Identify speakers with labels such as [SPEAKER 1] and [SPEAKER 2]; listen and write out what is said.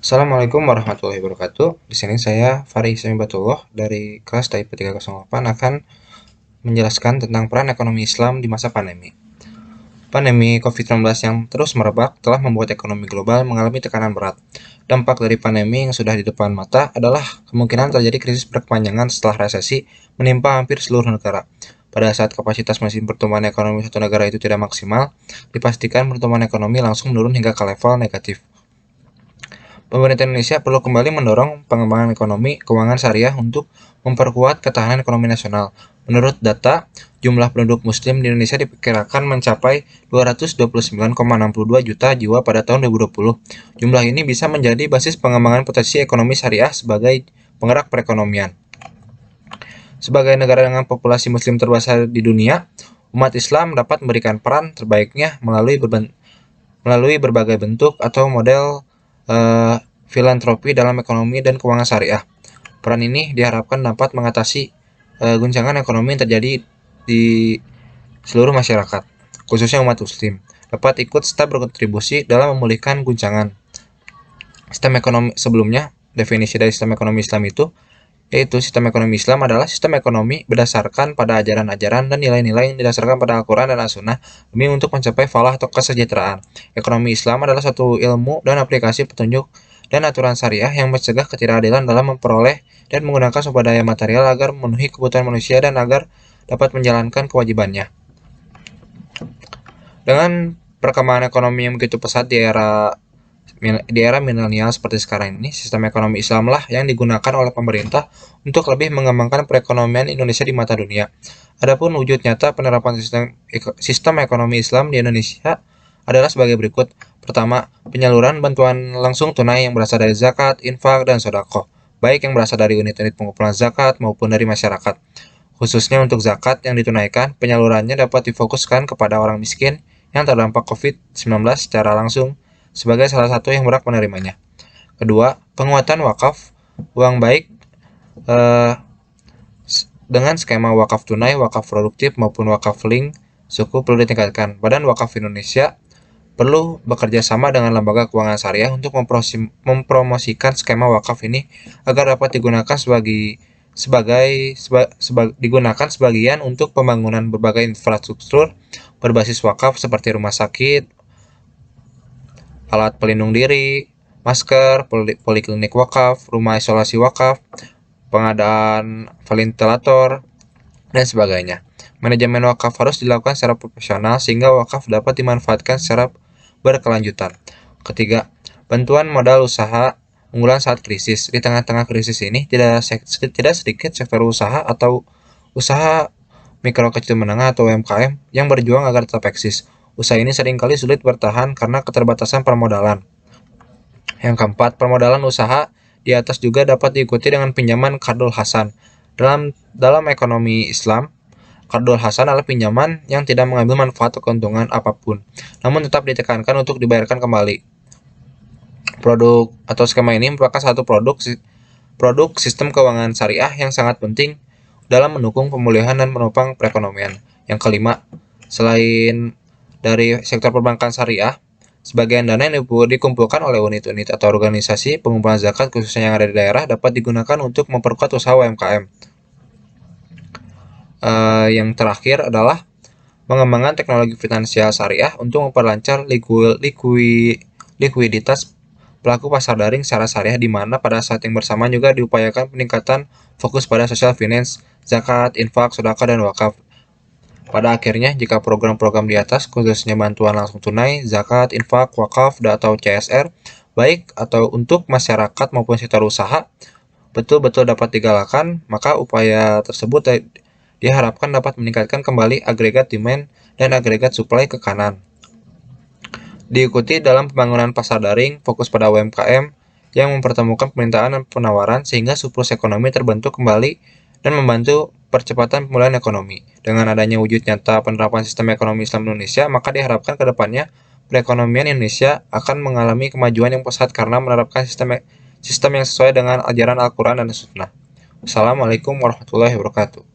[SPEAKER 1] Assalamualaikum warahmatullahi wabarakatuh. Di sini saya Fari Samibatullah dari kelas TIP 308 akan menjelaskan tentang peran ekonomi Islam di masa pandemi. Pandemi COVID-19 yang terus merebak telah membuat ekonomi global mengalami tekanan berat. Dampak dari pandemi yang sudah di depan mata adalah kemungkinan terjadi krisis berkepanjangan setelah resesi menimpa hampir seluruh negara. Pada saat kapasitas mesin pertumbuhan ekonomi satu negara itu tidak maksimal, dipastikan pertumbuhan ekonomi langsung menurun hingga ke level negatif. Pemerintah Indonesia perlu kembali mendorong pengembangan ekonomi keuangan syariah untuk memperkuat ketahanan ekonomi nasional. Menurut data, jumlah penduduk muslim di Indonesia diperkirakan mencapai 229,62 juta jiwa pada tahun 2020. Jumlah ini bisa menjadi basis pengembangan potensi ekonomi syariah sebagai penggerak perekonomian. Sebagai negara dengan populasi muslim terbesar di dunia, umat Islam dapat memberikan peran terbaiknya melalui berbagai bentuk atau model filantropi dalam ekonomi dan keuangan syariah. Peran ini diharapkan dapat mengatasi guncangan ekonomi yang terjadi di seluruh masyarakat, khususnya umat muslim, dapat ikut serta berkontribusi dalam memulihkan guncangan. Sistem ekonomi sebelumnya, definisi dari sistem ekonomi Islam itu, yaitu sistem ekonomi Islam adalah sistem ekonomi berdasarkan pada ajaran-ajaran dan nilai-nilai yang didasarkan pada Al-Quran dan As-Sunnah demi untuk mencapai falah atau kesejahteraan. Ekonomi Islam adalah satu ilmu dan aplikasi petunjuk dan aturan syariah yang mencegah ketidakadilan dalam memperoleh dan menggunakan sumber daya material agar memenuhi kebutuhan manusia dan agar dapat menjalankan kewajibannya. Dengan perkembangan ekonomi yang begitu pesat di era milenial seperti sekarang ini, sistem ekonomi Islam lah yang digunakan oleh pemerintah untuk lebih mengembangkan perekonomian Indonesia di mata dunia. Adapun wujud nyata penerapan sistem ekonomi Islam di Indonesia adalah sebagai berikut. Pertama, penyaluran bantuan langsung tunai yang berasal dari zakat, infak, dan sodako, baik yang berasal dari unit-unit pengumpulan zakat maupun dari masyarakat. Khususnya untuk zakat yang ditunaikan, penyalurannya dapat difokuskan kepada orang miskin yang terdampak COVID-19 secara langsung sebagai salah satu yang berhak menerimanya. Kedua, penguatan wakaf uang baik dengan skema wakaf tunai, wakaf produktif, maupun wakaf link suku perlu ditingkatkan. Badan Wakaf Indonesia perlu bekerja sama dengan lembaga keuangan syariah untuk mempromosikan skema wakaf ini agar dapat digunakan digunakan sebagian untuk pembangunan berbagai infrastruktur berbasis wakaf seperti rumah sakit, alat pelindung diri, masker, poliklinik wakaf, rumah isolasi wakaf, pengadaan ventilator, dan sebagainya. Manajemen wakaf harus dilakukan secara profesional sehingga wakaf dapat dimanfaatkan secara berkelanjutan. Ketiga, bantuan modal usaha unggulan saat krisis. Di tengah-tengah krisis ini, tidak sedikit sektor usaha atau usaha mikro kecil menengah atau UMKM yang berjuang agar tetap eksis. Usaha ini seringkali sulit bertahan karena keterbatasan permodalan. Yang keempat, permodalan usaha di atas juga dapat diikuti dengan pinjaman qardul hasan. Dalam ekonomi Islam, qardul hasan adalah pinjaman yang tidak mengambil manfaat atau keuntungan apapun, namun tetap ditekankan untuk dibayarkan kembali. Produk atau skema ini merupakan satu produk sistem keuangan syariah yang sangat penting dalam mendukung pemulihan dan menopang perekonomian. Yang kelima, selain dari sektor perbankan syariah, sebagian dana yang dikumpulkan oleh unit-unit atau organisasi pengumpulan zakat khususnya yang ada di daerah dapat digunakan untuk memperkuat usaha UMKM. Yang terakhir adalah mengembangkan teknologi finansial syariah untuk memperlancar likuiditas pelaku pasar daring secara syariah, di mana pada saat yang bersamaan juga diupayakan peningkatan fokus pada social finance, zakat, infak, sedekah, dan wakaf. Pada akhirnya, jika program-program di atas, khususnya bantuan langsung tunai, zakat, infak, wakaf, atau CSR, baik atau untuk masyarakat maupun sektor usaha, betul-betul dapat digalakkan, maka upaya tersebut diharapkan dapat meningkatkan kembali agregat demand dan agregat supply ke kanan. Diikuti dalam pembangunan pasar daring, fokus pada UMKM yang mempertemukan permintaan dan penawaran sehingga surplus ekonomi terbentuk kembali dan membantu percepatan pemulihan ekonomi. Dengan adanya wujud nyata penerapan sistem ekonomi Islam Indonesia, maka diharapkan ke depannya perekonomian Indonesia akan mengalami kemajuan yang pesat karena menerapkan sistem yang sesuai dengan ajaran Al-Quran dan Sunnah. Wassalamualaikum warahmatullahi wabarakatuh.